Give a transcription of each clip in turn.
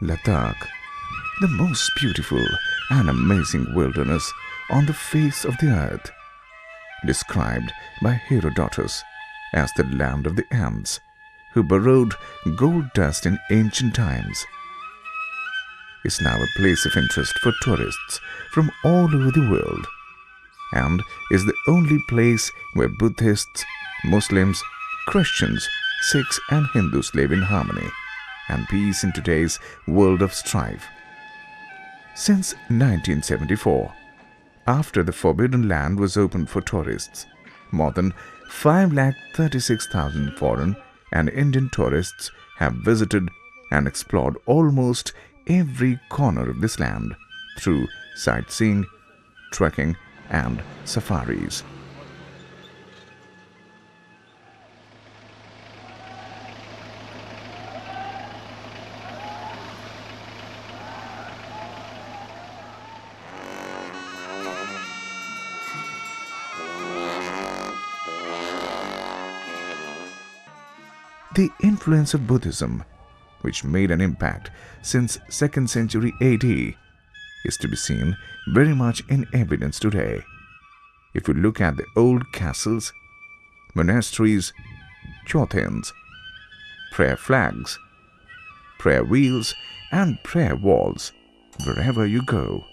Ladakh, the most beautiful and amazing wilderness on the face of the earth, described by Herodotus as the land of the ants who burrowed gold dust in ancient times, is now a place of interest for tourists from all over the world and is the only place where Buddhists, Muslims, Christians, Sikhs and Hindus live in harmony and peace in today's world of strife. Since 1974, after the Forbidden Land was opened for tourists, more than 536,000 foreign and Indian tourists have visited and explored almost every corner of this land through sightseeing, trekking and safaris. The influence of Buddhism, which made an impact since 2nd century AD, is to be seen very much in evidence today. If you look at the old castles, monasteries, chotins, prayer flags, prayer wheels and prayer walls wherever you go.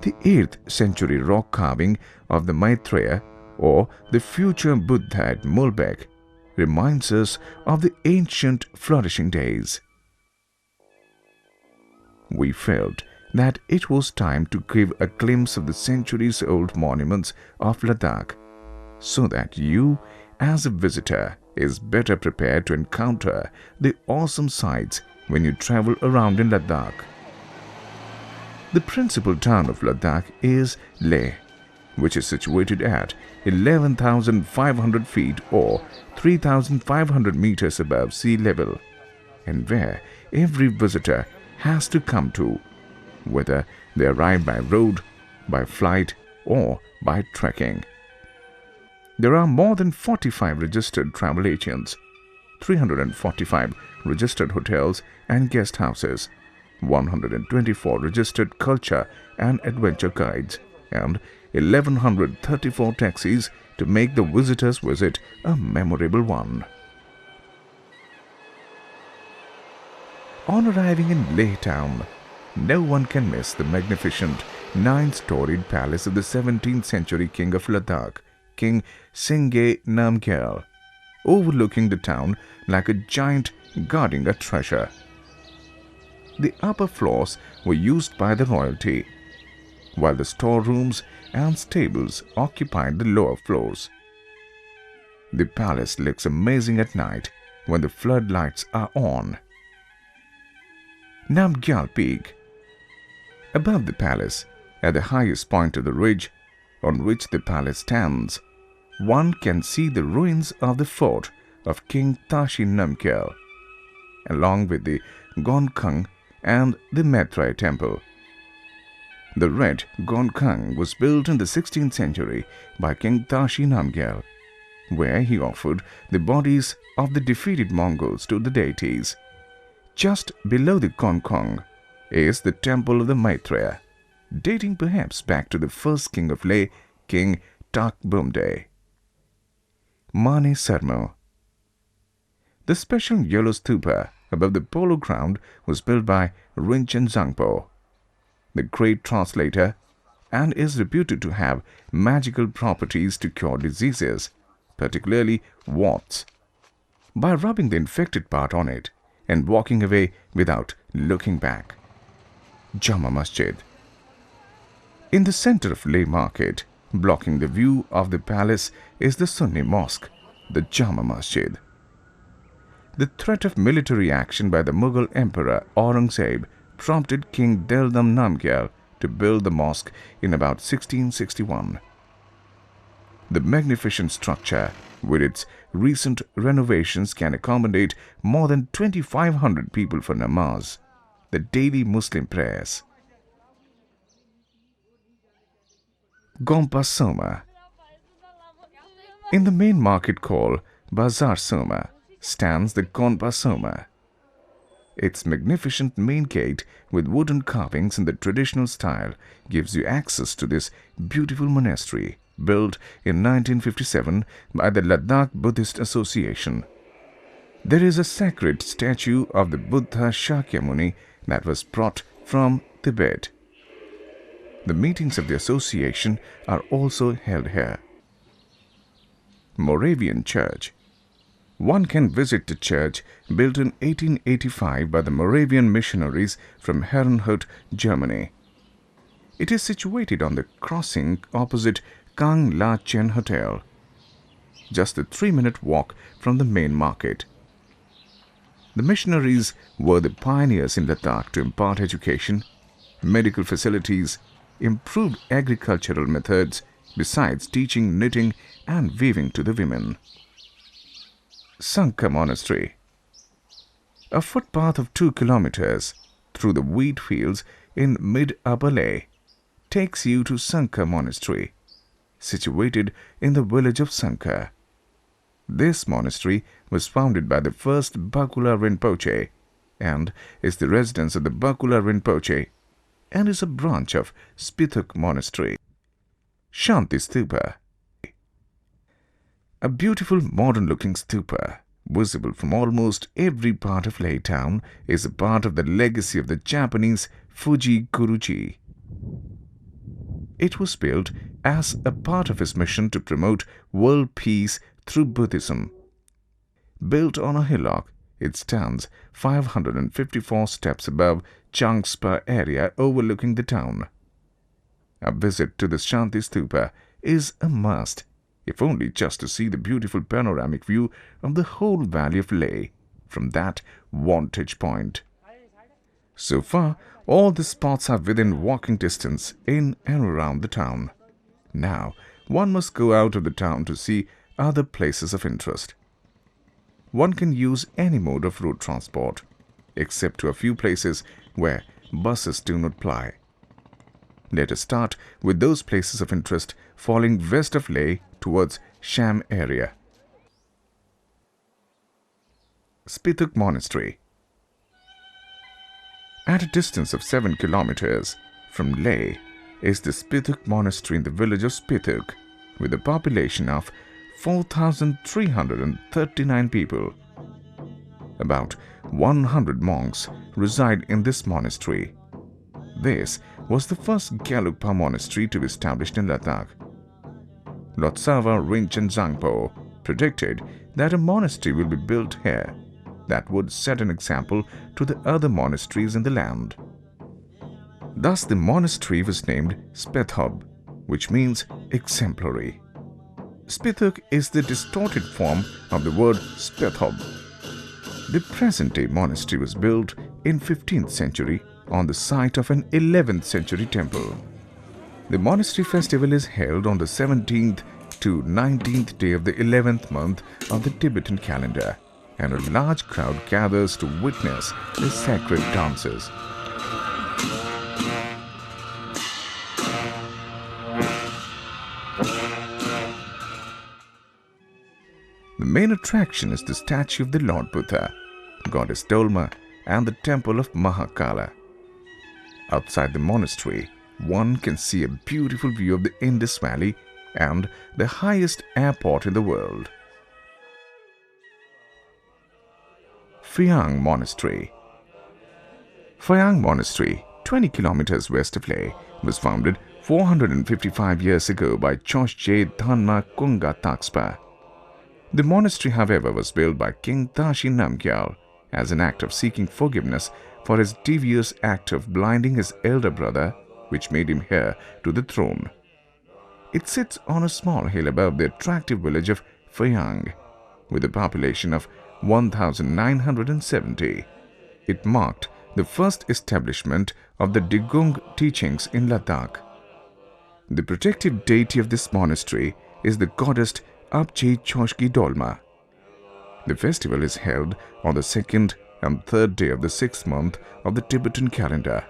The 8th century rock carving of the Maitreya or the future Buddha at Mulbeck reminds us of the ancient flourishing days. We felt that it was time to give a glimpse of the centuries-old monuments of Ladakh so that you, as a visitor, is better prepared to encounter the awesome sights when you travel around in Ladakh. The principal town of Ladakh is Leh, which is situated at 11,500 feet or 3,500 meters above sea level, and where every visitor has to come to, whether they arrive by road, by flight or by trekking. There are more than 45 registered travel agents, 345 registered hotels and guest houses, 124 registered culture and adventure guides, and 1,134 taxis to make the visitor's visit a memorable one. On arriving in Leh town, no one can miss the magnificent 9-storied palace of the 17th century king of Ladakh, King Singye Namgyal, overlooking the town like a giant guarding a treasure. The upper floors were used by the royalty, while the storerooms and stables occupied the lower floors. The palace looks amazing at night when the floodlights are on. Namgyal Peak. Above the palace, at the highest point of the ridge on which the palace stands, one can see the ruins of the fort of King Tashi Namgyal, along with the Gonkang and the Maitreya temple. The red Gonkang was built in the 16th century by King Tashi Namgyal, where he offered the bodies of the defeated Mongols to the deities. Just below the Gonkang is the temple of the Maitreya, dating perhaps back to the first king of Leh, King Tak Bumde. Mane Sarmo. The special yellow stupa above the polo ground was built by Rinchen Zangpo, the great translator, and is reputed to have magical properties to cure diseases, particularly warts, by rubbing the infected part on it and walking away without looking back. Jama Masjid. In the center of Leh market, blocking the view of the palace, is the Sunni mosque, the Jama Masjid. The threat of military action by the Mughal Emperor Aurangzeb prompted King Deldam Namgyal to build the mosque in about 1661. The magnificent structure, with its recent renovations, can accommodate more than 2,500 people for namaz, the daily Muslim prayers. Gompa Soma. In the main market called Bazar Soma stands the Gompa Soma. Its magnificent main gate with wooden carvings in the traditional style gives you access to this beautiful monastery built in 1957 by the Ladakh Buddhist Association. There is a sacred statue of the Buddha Shakyamuni that was brought from Tibet. The meetings of the association are also held here. Moravian Church. One can visit the church built in 1885 by the Moravian missionaries from Herrnhut, Germany. It is situated on the crossing opposite Kang La Chen Hotel, just a 3-minute walk from the main market. The missionaries were the pioneers in Ladakh to impart education, medical facilities, improved agricultural methods, besides teaching knitting and weaving to the women. Sangha Monastery. A footpath of 2 kilometers through the wheat fields in mid-Upper Leh takes you to Sangha Monastery, situated in the village of Sangha. This monastery was founded by the first Bakula Rinpoche and is the residence of the Bakula Rinpoche and is a branch of Spithuk Monastery. Shanti Stupa. A beautiful modern-looking stupa, visible from almost every part of Leh town, is a part of the legacy of the Japanese Fuji Guruji. It was built as a part of his mission to promote world peace through Buddhism. Built on a hillock, it stands 554 steps above Changspa area overlooking the town. A visit to the Shanti Stupa is a must, if only just to see the beautiful panoramic view of the whole valley of Leh from that vantage point. So far, all the spots are within walking distance in and around the town. Now, one must go out of the town to see other places of interest. One can use any mode of road transport, except to a few places where buses do not ply. Let us start with those places of interest falling west of Leh towards Sham area. Spithuk Monastery. At a distance of 7 kilometers from Leh is the Spithuk Monastery in the village of Spithuk, with a population of 4,339 people. About 100 monks reside in this monastery. This was the first Gelugpa monastery to be established in Ladakh. Lotsawa Rinchen Zangpo predicted that a monastery will be built here that would set an example to the other monasteries in the land. Thus the monastery was named Spethub, which means exemplary. Spithuk is the distorted form of the word Spethub. The present-day monastery was built in 15th century on the site of an 11th century temple. The monastery festival is held on the 17th to 19th day of the 11th month of the Tibetan calendar, and a large crowd gathers to witness the sacred dances. The main attraction is the statue of the Lord Buddha, Goddess Dolma, and the temple of Mahakala. Outside the monastery, one can see a beautiful view of the Indus Valley and the highest airport in the world. Phayang Monastery. Phayang Monastery, 20 kilometers west of Leh, was founded 455 years ago by Choshje Dhanma Kunga Takspa. The monastery, however, was built by King Tashi Namgyal as an act of seeking forgiveness for his devious act of blinding his elder brother, which made him heir to the throne. It sits on a small hill above the attractive village of Phayang, with a population of 1,970. It marked the first establishment of the Digung teachings in Ladakh. The protective deity of this monastery is the goddess Abche Choshki Dolma. The festival is held on the 2nd and 3rd day of the 6th month of the Tibetan calendar.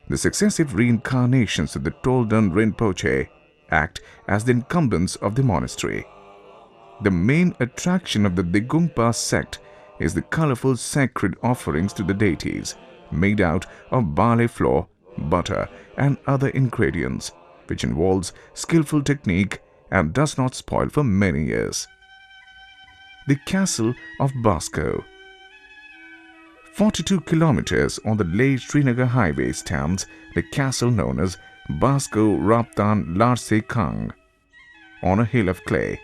The successive reincarnations of the Tolden Rinpoche act as the incumbents of the monastery. The main attraction of the Digungpa sect is the colorful sacred offerings to the deities, made out of barley flour, butter and other ingredients, which involves skillful technique and does not spoil for many years. The Castle of Basko. 42 kilometers on the Leh-Srinagar highway stands the castle known as Basko Raptan Larse Khang, on a hill of clay.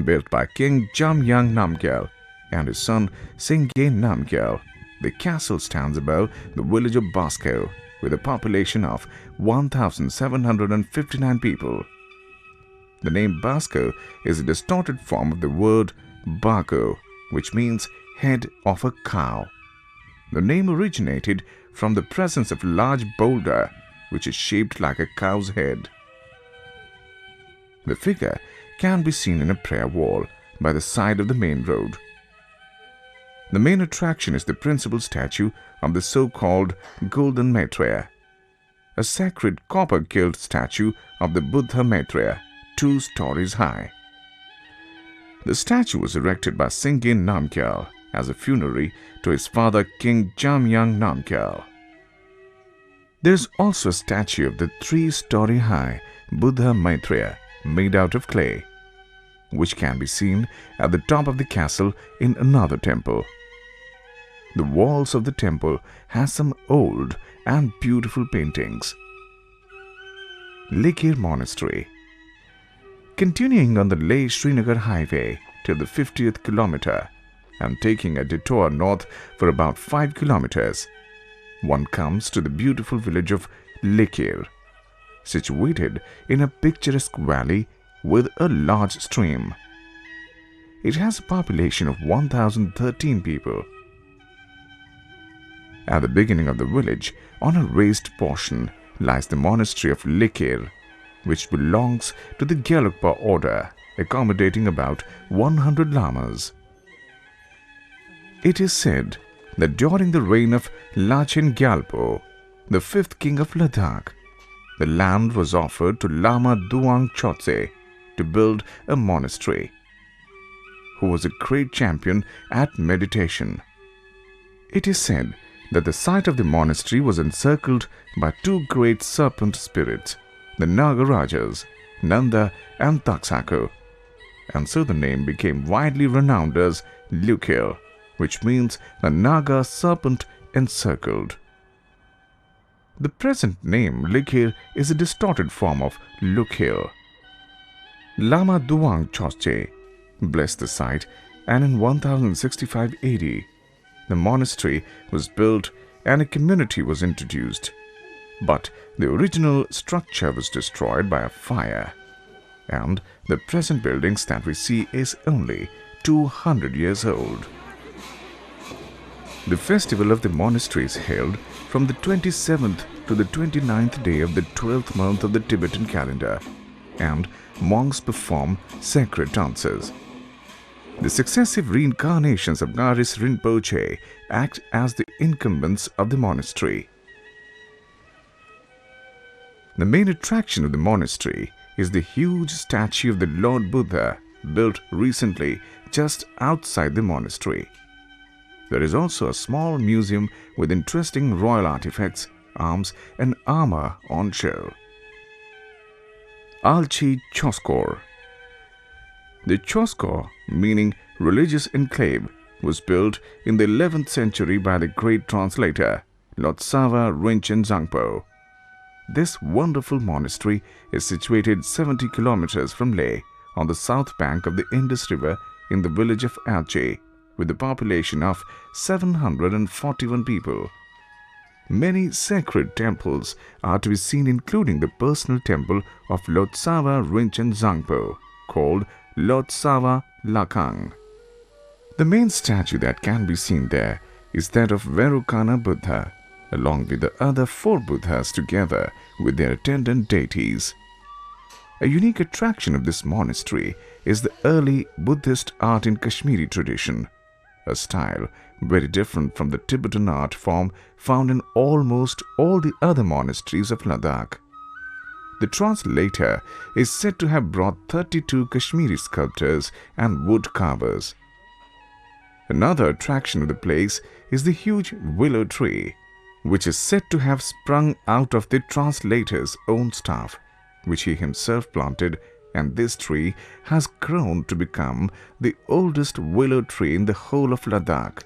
Built by King Jamyang Namgyal and his son Singye Namgyal, the castle stands above the village of Basko with a population of 1,759 people. The name Basko is a distorted form of the word Bago, which means head of a cow. The name originated from the presence of a large boulder which is shaped like a cow's head. The figure can be seen in a prayer wall by the side of the main road. The main attraction is the principal statue of the so-called Golden Maitreya, a sacred copper-gilt statue of the Buddha Maitreya, 2 stories high. The statue was erected by Singye Namgyal as a funerary to his father King Jamyang Namgyal. There is also a statue of the 3-story high Buddha Maitreya made out of clay, which can be seen at the top of the castle in another temple. The walls of the temple have some old and beautiful paintings. Lekir Monastery. Continuing on the Leh-Srinagar highway till the 50th kilometer and taking a detour north for about 5 kilometers, one comes to the beautiful village of Lekir, situated in a picturesque valley with a large stream. It has a population of 1,013 people. At the beginning of the village, on a raised portion, lies the monastery of Lekir, which belongs to the Gelugpa order, accommodating about 100 lamas. It is said that during the reign of Lachen Gyalpo, the 5th king of Ladakh, the land was offered to Lama Duang Chotse to build a monastery, who was a great champion at meditation. It is said that the site of the monastery was encircled by 2 great serpent spirits, the Nagarajas, Nanda and Taksako, and so the name became widely renowned as Lekir, which means a Naga serpent encircled. The present name Lekir is a distorted form of Lukhir. Lama Duang Chosche blessed the site, and in 1065 AD, the monastery was built and a community was introduced. But the original structure was destroyed by a fire, and the present buildings that we see is only 200 years old. The festival of the monastery is held from the 27th to the 29th day of the 12th month of the Tibetan calendar, and monks perform sacred dances. The successive reincarnations of Garis Rinpoche act as the incumbents of the monastery. The main attraction of the monastery is the huge statue of the Lord Buddha, built recently just outside the monastery. There is also a small museum with interesting royal artifacts, arms and armor on show. Alchi Choskor. The Choskor, meaning religious enclave, was built in the 11th century by the great translator Lotsawa Rinchen Zangpo. This wonderful monastery is situated 70 kilometers from Leh on the south bank of the Indus River in the village of Alchi, with a population of 741 people. Many sacred temples are to be seen, including the personal temple of Lotsawa Rinchen Zangpo, called Lotsawa Lakhang. The main statue that can be seen there is that of Vairocana Buddha, along with the other 4 Buddhas together with their attendant deities. A unique attraction of this monastery is the early Buddhist art in Kashmiri tradition, a style very different from the Tibetan art form found in almost all the other monasteries of Ladakh. The translator is said to have brought 32 Kashmiri sculptors and wood carvers. Another attraction of the place is the huge willow tree, which is said to have sprung out of the translator's own staff, which he himself planted, and this tree has grown to become the oldest willow tree in the whole of Ladakh.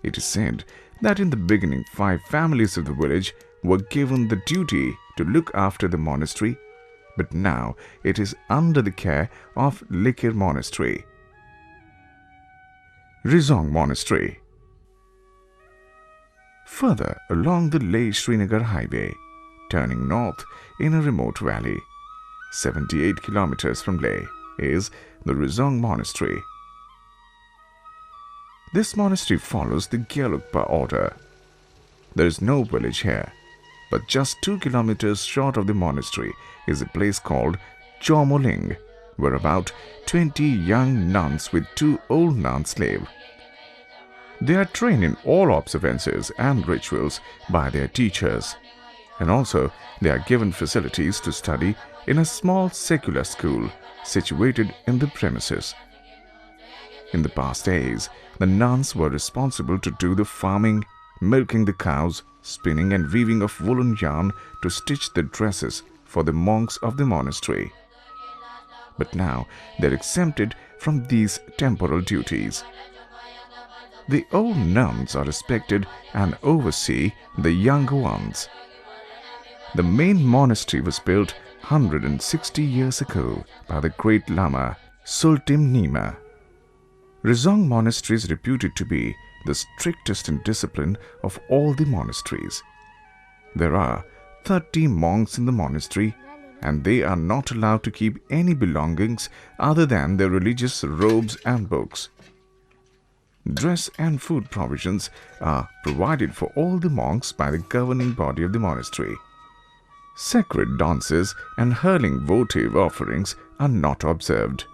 It is said that in the beginning 5 families of the village were given the duty to look after the monastery, but now it is under the care of Likir Monastery. Rizong Monastery. Further along the Leh-Srinagar highway, turning north in a remote valley, 78 kilometers from Leh, is the Rizong Monastery. This monastery follows the Gyalukpa order. There is no village here, but just 2 kilometers short of the monastery is a place called Chomoling, where about 20 young nuns with 2 old nuns live. They are trained in all observances and rituals by their teachers, and also they are given facilities to study in a small secular school situated in the premises. In the past days, the nuns were responsible to do the farming, milking the cows, spinning and weaving of woolen yarn to stitch the dresses for the monks of the monastery. But now they are exempted from these temporal duties. The old nuns are respected and oversee the younger ones. The main monastery was built 160 years ago by the great Lama Sultim Nima. Rizong Monastery is reputed to be the strictest in discipline of all the monasteries. There are 30 monks in the monastery, and they are not allowed to keep any belongings other than their religious robes and books. Dress and food provisions are provided for all the monks by the governing body of the monastery. Sacred dances and hurling votive offerings are not observed.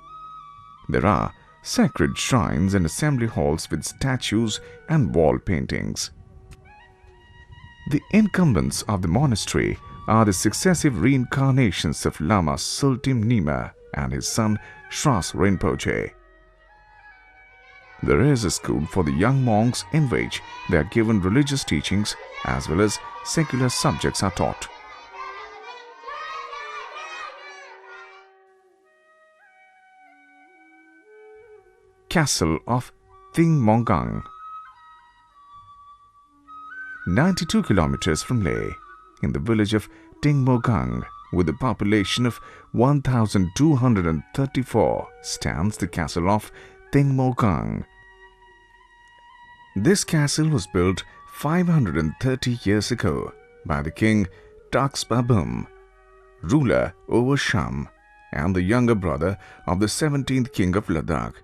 There are sacred shrines and assembly halls with statues and wall paintings. The incumbents of the monastery are the successive reincarnations of Lama Sultim Nima and his son Shras Rinpoche. There is a school for the young monks in which they are given religious teachings as well as secular subjects are taught. Castle of Tingmongang. 92 kilometers from Leh, in the village of Tingmongang, with a population of 1,234, stands the castle of Tingmongang. This castle was built 530 years ago by the king Taxpabum, ruler over Sham, and the younger brother of the 17th king of Ladakh.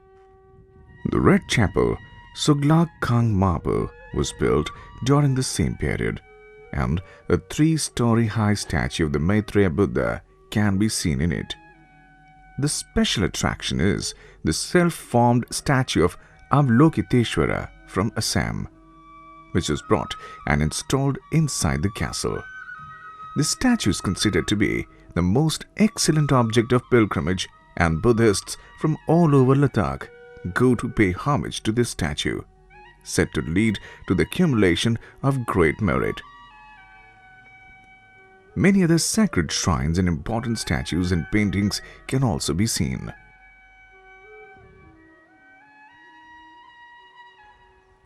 The Red Chapel, Suglak Khang Marble, was built during the same period, and a 3-story high statue of the Maitreya Buddha can be seen in it. The special attraction is the self-formed statue of Avalokiteshvara from Assam, which was brought and installed inside the castle. The statue is considered to be the most excellent object of pilgrimage, and Buddhists from all over Ladakh go to pay homage to this statue, said to lead to the accumulation of great merit. Many other sacred shrines and important statues and paintings can also be seen.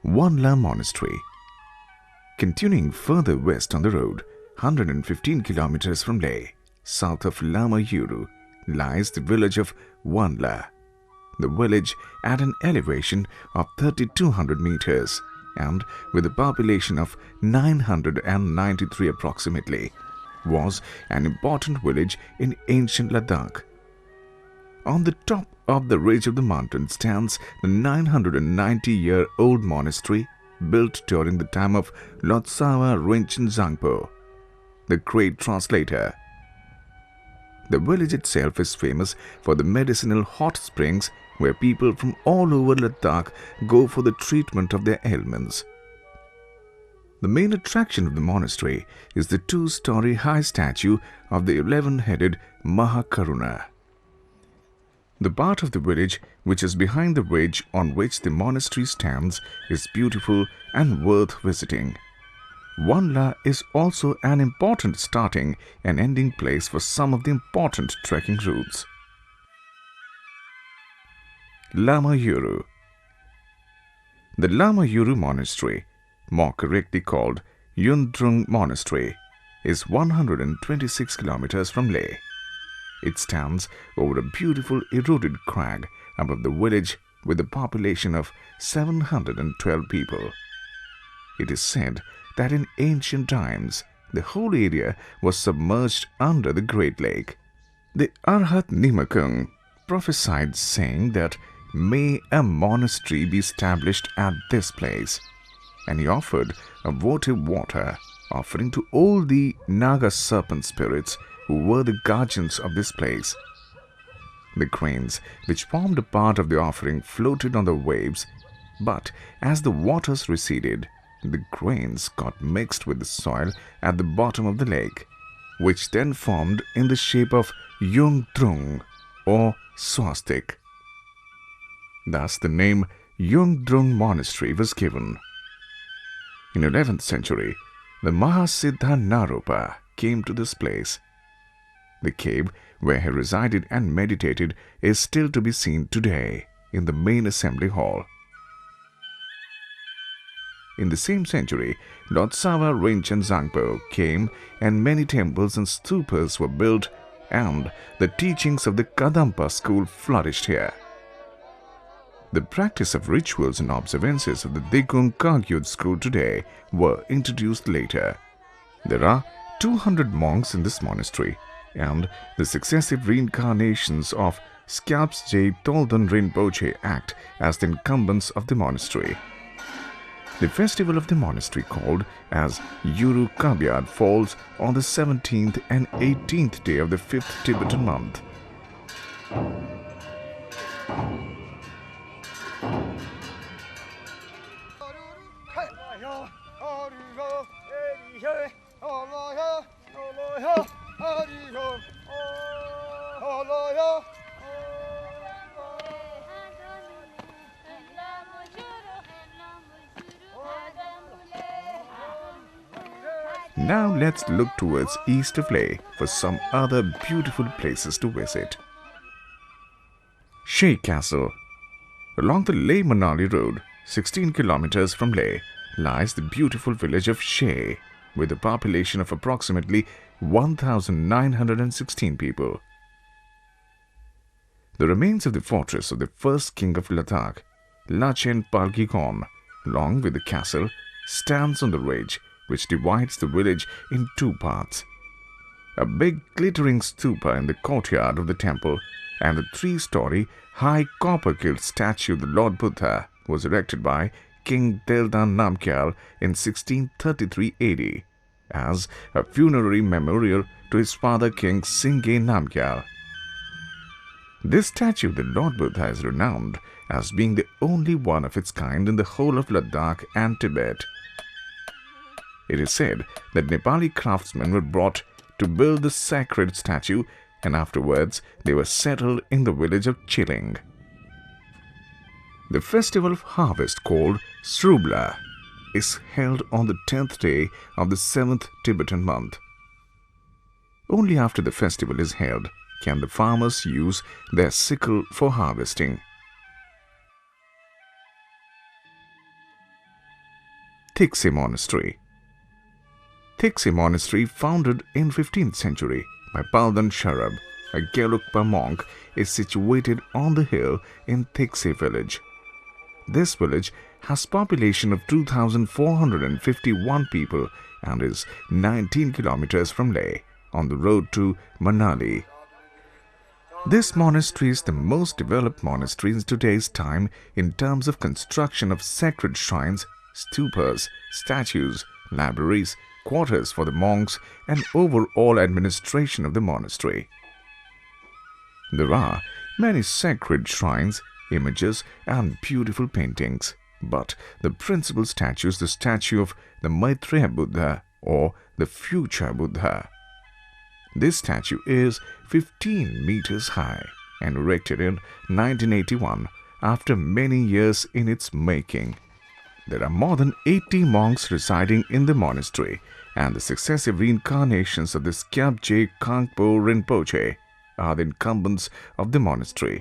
Wanla Monastery. Continuing further west on the road, 115 kilometers from Leh, south of Lama Yuru, lies the village of Wanla. The village at an elevation of 3,200 meters and with a population of 993 approximately, was an important village in ancient Ladakh. On the top of the ridge of the mountain stands the 990-year-old monastery built during the time of Lotsawa Rinchen Zangpo, the great translator. The village itself is famous for the medicinal hot springs where people from all over Ladakh go for the treatment of their ailments. The main attraction of the monastery is the 2-story high statue of the 11-headed Mahakaruna. The part of the village which is behind the ridge on which the monastery stands is beautiful and worth visiting. Wanla is also an important starting and ending place for some of the important trekking routes. Lama Yuru. The Lama Yuru Monastery, more correctly called Yundrung Monastery, is 126 kilometers from Leh. It stands over a beautiful eroded crag above the village with a population of 712 people. It is said that in ancient times, the whole area was submerged under the Great Lake. The Arhat Nimakung prophesied saying that may a monastery be established at this place, and he offered a votive water offering to all the Naga serpent spirits who were the guardians of this place. The cranes, which formed a part of the offering, floated on the waves, but as the waters receded, the grains got mixed with the soil at the bottom of the lake, which then formed in the shape of Yungdrung or swastik. Thus the name Yungdrung Monastery was given. In 11th century, the Mahasiddha Naropa came to this place. The cave where he resided and meditated is still to be seen today in the main assembly hall. In the same century, Lord Sawa Rinchen Zangpo came and many temples and stupas were built, and the teachings of the Kadampa school flourished here. The practice of rituals and observances of the Digung Kagyud school today were introduced later. There are 200 monks in this monastery, and the successive reincarnations of Skapsje Tolden Rinpoche act as the incumbents of the monastery. The festival of the monastery, called as Yuru Kabyad, falls on the 17th and 18th day of the 5th Tibetan month. Now let's look towards east of Leh for some other beautiful places to visit. Sheh Castle. Along the Leh-Manali road, 16 kilometers from Leh, lies the beautiful village of Sheh, with a population of approximately 1,916 people. The remains of the fortress of the first king of Ladakh, Lachen Palgikon, along with the castle, stands on the ridge which divides the village in two parts. A big glittering stupa in the courtyard of the temple and the 3-story high copper-gilt statue of the Lord Buddha was erected by King Deldan Namgyal in 1633 AD as a funerary memorial to his father King Singye Namgyal. This statue of the Lord Buddha is renowned as being the only one of its kind in the whole of Ladakh and Tibet. It is said that Nepali craftsmen were brought to build the sacred statue, and afterwards they were settled in the village of Chiling. The festival of harvest, called Srubla, is held on the 10th day of the 7th Tibetan month. Only after the festival is held can the farmers use their sickle for harvesting. Tikse Monastery. Tikse Monastery, founded in 15th century by Paldan Sharab, a Gelugpa monk, is situated on the hill in Tikse village. This village has population of 2,451 people and is 19 kilometers from Leh on the road to Manali. This monastery is the most developed monastery in today's time in terms of construction of sacred shrines, stupas, statues, libraries, quarters for the monks, and overall administration of the monastery. There are many sacred shrines, images, and beautiful paintings, but the principal statue is the statue of the Maitreya Buddha or the future Buddha. This statue is 15 meters high and erected in 1981 after many years in its making. There are more than 80 monks residing in the monastery, and the successive reincarnations of the Skyabje Kangpo Rinpoche are the incumbents of the monastery.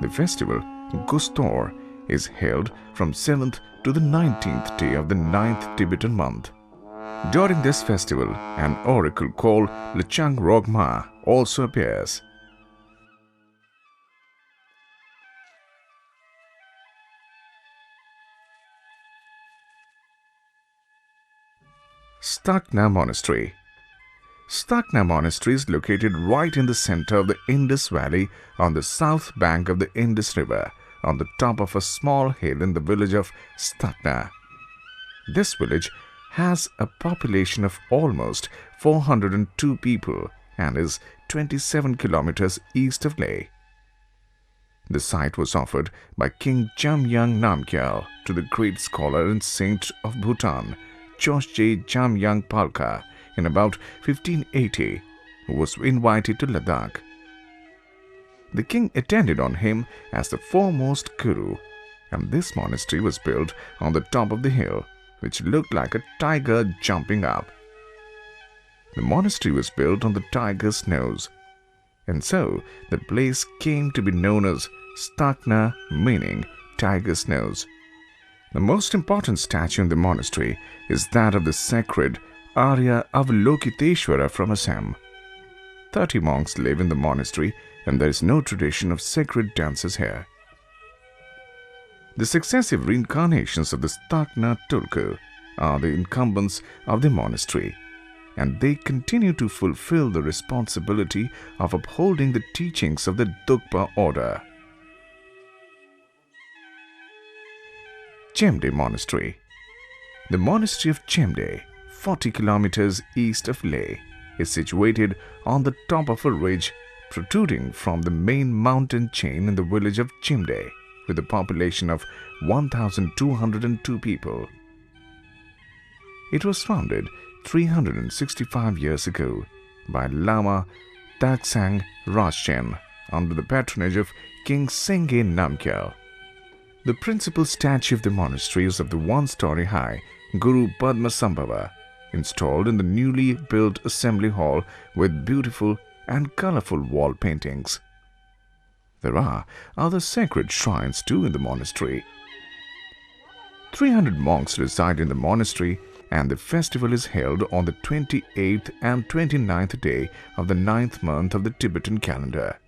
The festival Gustor is held from 7th to the 19th day of the 9th Tibetan month. During this festival, an oracle called Lechang Rogma also appears. Stakna Monastery. Stakna Monastery is located right in the center of the Indus Valley on the south bank of the Indus River, on the top of a small hill in the village of Stakna. This village has a population of almost 402 people and is 27 kilometers east of Leh. The site was offered by King Jamyang Namgyal to the great scholar and saint of Bhutan, Choshje Jamyang Palka, in about 1580, who was invited to Ladakh. The king attended on him as the foremost guru, and this monastery was built on the top of the hill, which looked like a tiger jumping up. The monastery was built on the tiger's nose, and so the place came to be known as Stakna, meaning tiger's nose. The most important statue in the monastery is that of the sacred Arya Avalokiteshvara from Assam. 30 monks live in the monastery, and there is no tradition of sacred dances here. The successive reincarnations of the Stakna Tulku are the incumbents of the monastery, and they continue to fulfill the responsibility of upholding the teachings of the Dugpa order. Chemde Monastery. The monastery of Chemde, 40 kilometers east of Leh, is situated on the top of a ridge protruding from the main mountain chain in the village of Chemde, with a population of 1,202 people. It was founded 365 years ago by Lama Dagsang Raschen under the patronage of King Sengye Namgyal. The principal statue of the monastery is of the one-story high Guru Padmasambhava, installed in the newly built assembly hall with beautiful and colorful wall paintings. There are other sacred shrines too in the monastery. 300 monks reside in the monastery, and the festival is held on the 28th and 29th day of the 9th month of the Tibetan calendar.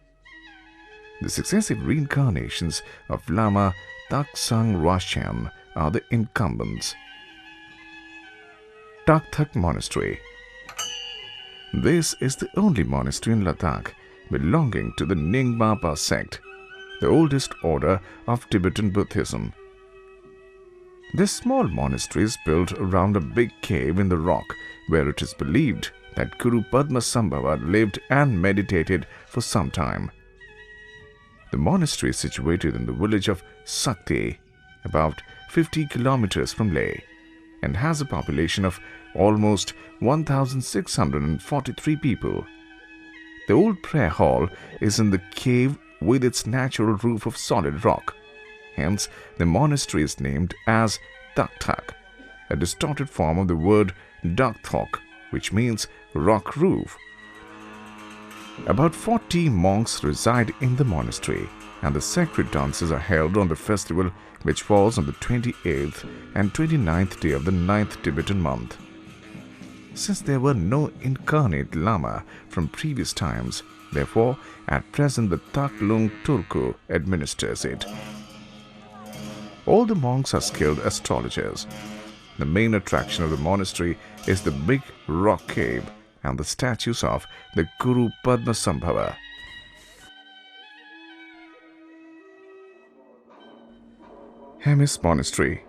The successive reincarnations of Lama Dagsang Raschen are the incumbents. Takthak Monastery. This is the only monastery in Ladakh belonging to the Nyingma sect, the oldest order of Tibetan Buddhism. This small monastery is built around a big cave in the rock, where it is believed that Guru Padmasambhava lived and meditated for some time. The monastery is situated in the village of Sakti, about 50 kilometers from Leh, and has a population of almost 1,643 people. The old prayer hall is in the cave with its natural roof of solid rock. Hence, the monastery is named as Dakthak, a distorted form of the word Dakthok, which means rock roof. About 40 monks reside in the monastery, and the sacred dances are held on the festival, which falls on the 28th and 29th day of the 9th Tibetan month. Since there were no incarnate Lama from previous times, therefore, at present the Taklung Tulku administers it. All the monks are skilled astrologers. The main attraction of the monastery is the big rock cave and the statues of the Guru Padmasambhava. Hemis Monastery.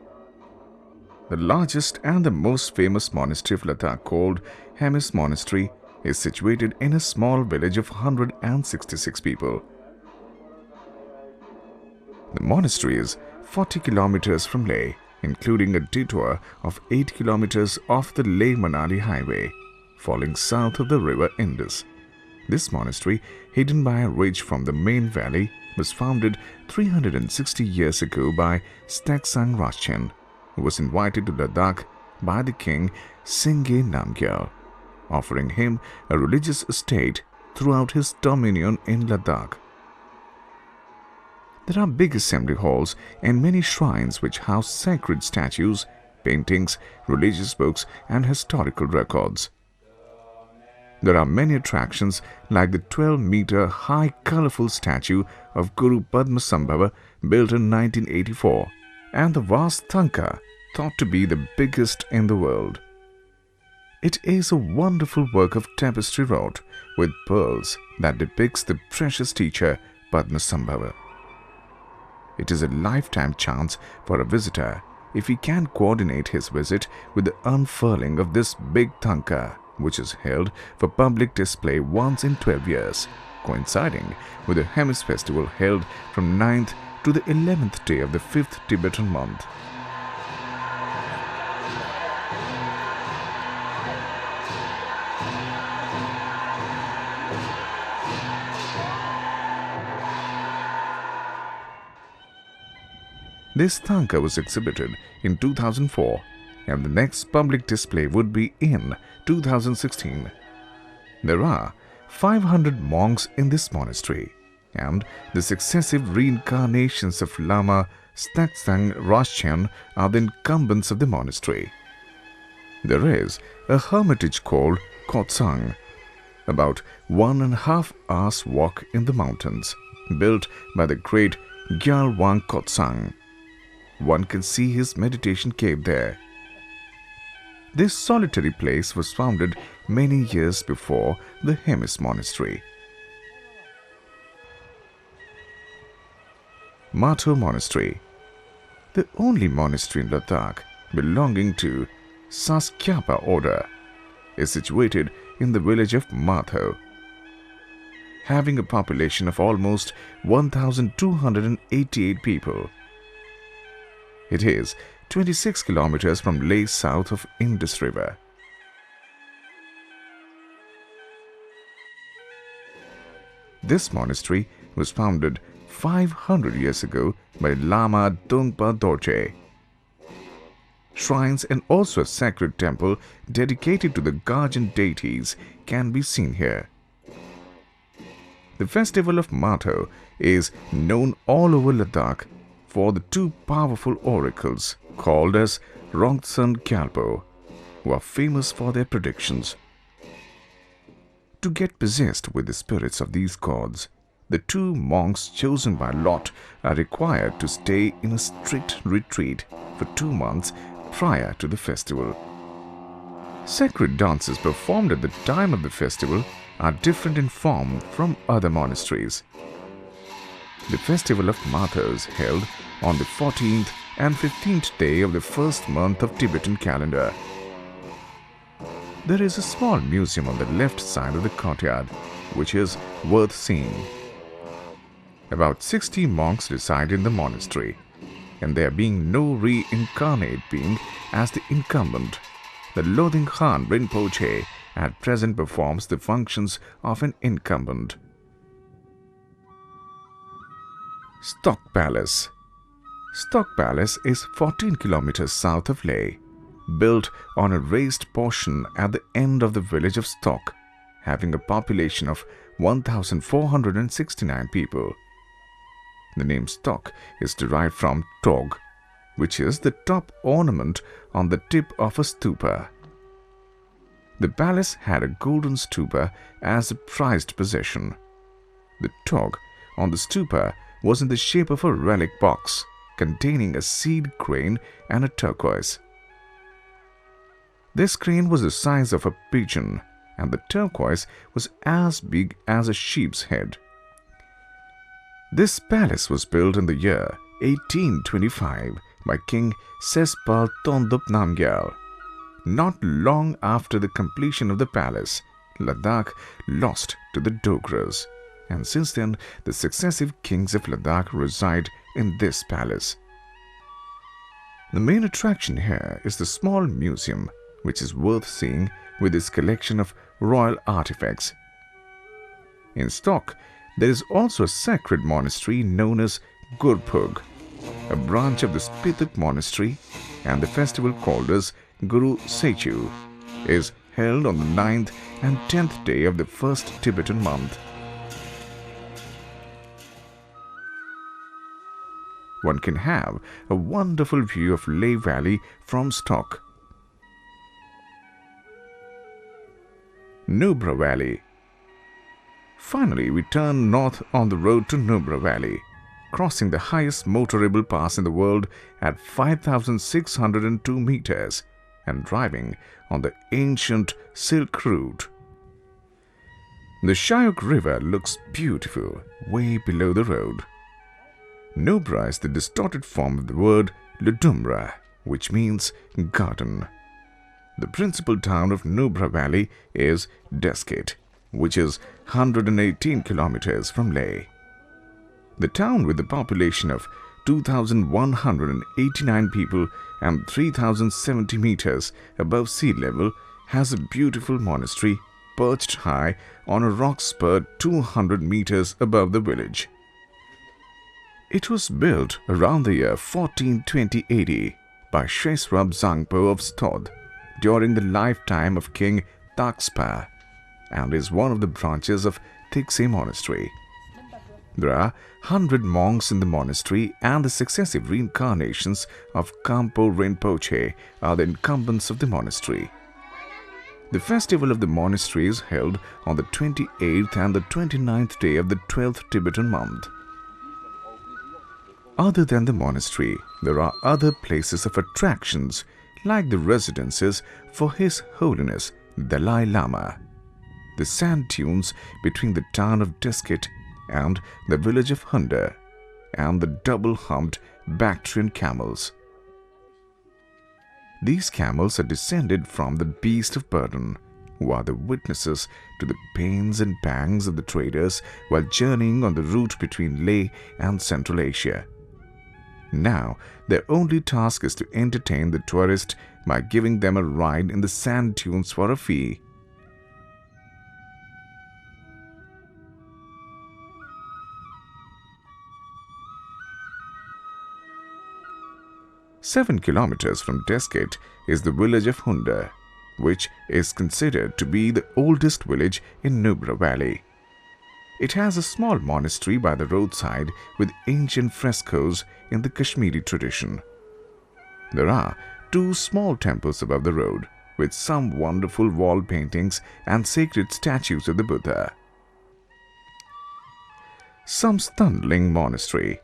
The largest and the most famous monastery of Ladakh, called Hemis Monastery, is situated in a small village of 166 people. The monastery is 40 kilometers from Leh, including a detour of 8 kilometers off the Leh-Manali highway, falling south of the river Indus. This monastery, hidden by a ridge from the main valley, was founded 360 years ago by Staktsang Rinpoche, who was invited to Ladakh by the king Singye Namgyal, offering him a religious estate throughout his dominion in Ladakh. There are big assembly halls and many shrines which house sacred statues, paintings, religious books, and historical records. There are many attractions like the 12-meter high colorful statue of Guru Padmasambhava built in 1984 and the vast Thangka, thought to be the biggest in the world. It is a wonderful work of tapestry wrought with pearls that depicts the precious teacher Padmasambhava. It is a lifetime chance for a visitor if he can coordinate his visit with the unfurling of this big Thangka, which is held for public display once in 12 years, coinciding with the Hemis festival held from 9th to the 11th day of the 5th Tibetan month. This Thangka was exhibited in 2004 and the next public display would be in 2016. There are 500 monks in this monastery and the successive reincarnations of Lama Staktsang Rinpoche are the incumbents of the monastery. There is a hermitage called Kotsang, about 1.5 hours walk in the mountains, built by the great Gyalwang Kotsang. One can see his meditation cave there. This solitary place was founded many years before the Hemis monastery. Matho Monastery, the only monastery in Ladakh belonging to Saskyapa order, is situated in the village of Matho, having a population of almost 1,288 people. It is 26 kilometers from Leh south of Indus River. This monastery was founded 500 years ago by Lama Dongpa Dorje. Shrines and also a sacred temple dedicated to the guardian deities can be seen here. The festival of Matho is known all over Ladakh for the two powerful oracles called as Rongtsan Gyalpo, who are famous for their predictions. To get possessed with the spirits of these gods, the two monks chosen by lot are required to stay in a strict retreat for 2 months prior to the festival. Sacred dances performed at the time of the festival are different in form from other monasteries. The festival of Matho is held on the 14th and 15th day of the first month of Tibetan calendar. There is a small museum on the left side of the courtyard, which is worth seeing. About 60 monks reside in the monastery, and there being no reincarnate being as the incumbent, the Loding Khan Rinpoche at present performs the functions of an incumbent. Stok Palace. Stok Palace is 14 kilometers south of Leh, built on a raised portion at the end of the village of Stok, having a population of 1,469 people. The name Stok is derived from Tog, which is the top ornament on the tip of a stupa. The palace had a golden stupa as a prized possession. The Tog on the stupa was in the shape of a relic box containing a seed grain and a turquoise. This grain was the size of a pigeon and the turquoise was as big as a sheep's head. This palace was built in the year 1825 by King Sespal Tondop Namgyal. Not long after the completion of the palace, Ladakh lost to the Dogras, and since then the successive kings of Ladakh reside in this palace. The main attraction here is the small museum, which is worth seeing with its collection of royal artifacts. In Stok, there is also a sacred monastery known as Gurphug, a branch of the Spitak monastery, and the festival called as Guru Sechu is held on the 9th and 10th day of the first Tibetan month. One can have a wonderful view of Leh Valley from Stok. Nubra Valley. Finally, we turn north on the road to Nubra Valley, crossing the highest motorable pass in the world at 5,602 meters and driving on the ancient Silk Route. The Shyok River looks beautiful way below the road. Nubra is the distorted form of the word Ludumra, which means garden. The principal town of Nubra Valley is Desket, which is 118 kilometers from Leh. The town, with a population of 2,189 people and 3,070 meters above sea level, has a beautiful monastery perched high on a rock spur 200 meters above the village. It was built around the year 1420 AD by Shesrab Zangpo of Stod during the lifetime of King Takspa and is one of the branches of Tikse Monastery. There are 100 monks in the monastery, and the successive reincarnations of Kampo Rinpoche are the incumbents of the monastery. The festival of the monastery is held on the 28th and the 29th day of the 12th Tibetan month. Other than the monastery, there are other places of attractions like the residences for His Holiness Dalai Lama, the sand dunes between the town of Desket and the village of Hunda, and the double-humped Bactrian camels. These camels are descended from the beast of burden, who are the witnesses to the pains and pangs of the traders while journeying on the route between Leh and Central Asia. Now, their only task is to entertain the tourist by giving them a ride in the sand dunes for a fee. Seven kilometers from Desket is the village of Hunda, which is considered to be the oldest village in Nubra Valley. It has a small monastery by the roadside with ancient frescoes in the Kashmiri tradition. There are two small temples above the road with some wonderful wall paintings and sacred statues of the Buddha. Samstandling Monastery.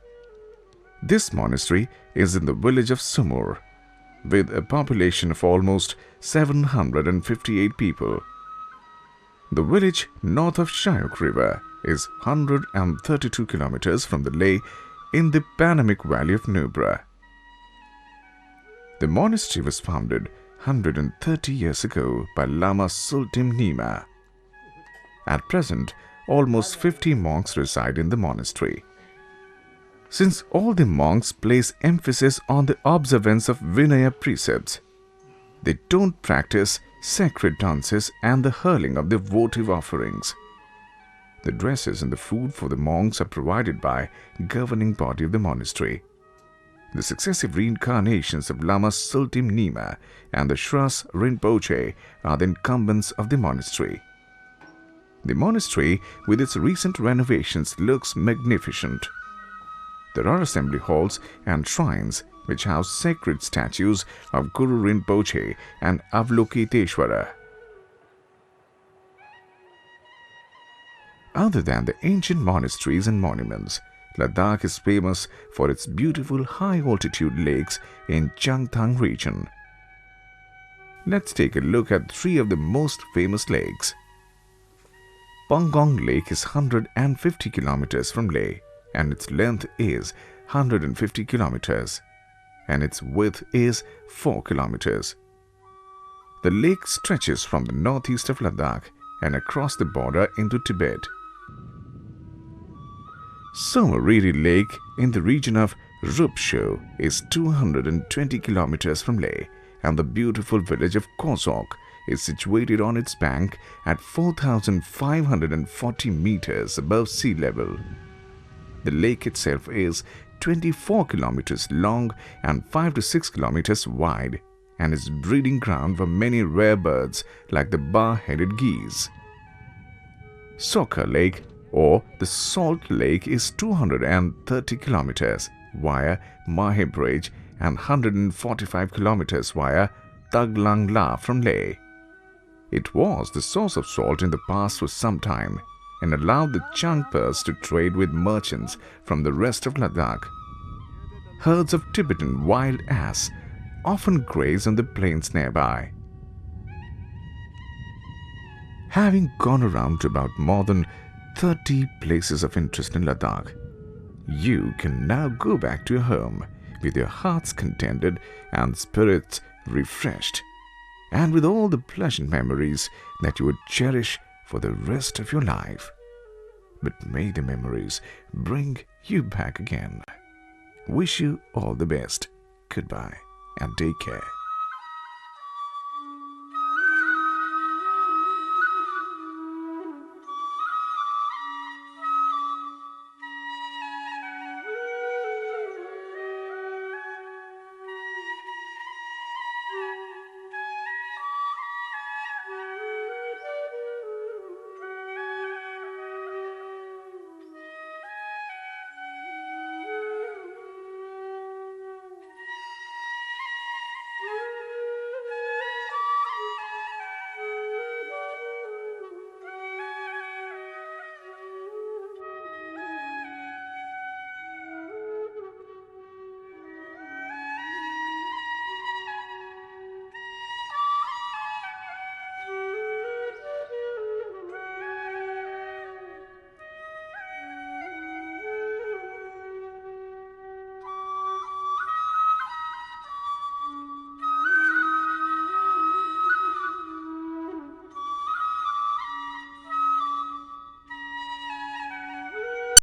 This monastery is in the village of Sumur, with a population of almost 758 people. The village north of Shyok River is 132 kilometers from the Leh in the Panamic Valley of Nubra. The monastery was founded 130 years ago by Lama Sultim Nima. At present, almost 50 monks reside in the monastery. Since all the monks place emphasis on the observance of Vinaya precepts, they don't practice sacred dances and the hurling of the votive offerings. The dresses and the food for the monks are provided by the governing body of the monastery. The successive reincarnations of Lama Sultim Nima and the Shras Rinpoche are the incumbents of the monastery. The monastery, with its recent renovations, looks magnificent. There are assembly halls and shrines which house sacred statues of Guru Rinpoche and Avalokiteshvara. Other than the ancient monasteries and monuments, Ladakh is famous for its beautiful high-altitude lakes in Changthang region. Let's take a look at three of the most famous lakes. Pangong Lake is 150 kilometers from Leh, and its length is 150 kilometers, and its width is 4 kilometers. The lake stretches from the northeast of Ladakh and across the border into Tibet. Somariri Lake in the region of Rupsho is 220 kilometers from Leh, and the beautiful village of Kozok is situated on its bank at 4,540 meters above sea level. The lake itself is 24 kilometers long and 5 to 6 kilometers wide, and is breeding ground for many rare birds like the bar-headed geese. Soka Lake, or the Salt Lake, is 230 kilometers via Mahe Bridge and 145 kilometers via Taglangla from Leh. It was the source of salt in the past for some time and allowed the Changpas to trade with merchants from the rest of Ladakh. Herds of Tibetan wild ass often graze on the plains nearby. Having gone around to about more than 30 places of interest in Ladakh, you can now go back to your home with your hearts contented and spirits refreshed, and with all the pleasant memories that you would cherish for the rest of your life. But may the memories bring you back again. Wish you all the best. Goodbye and take care.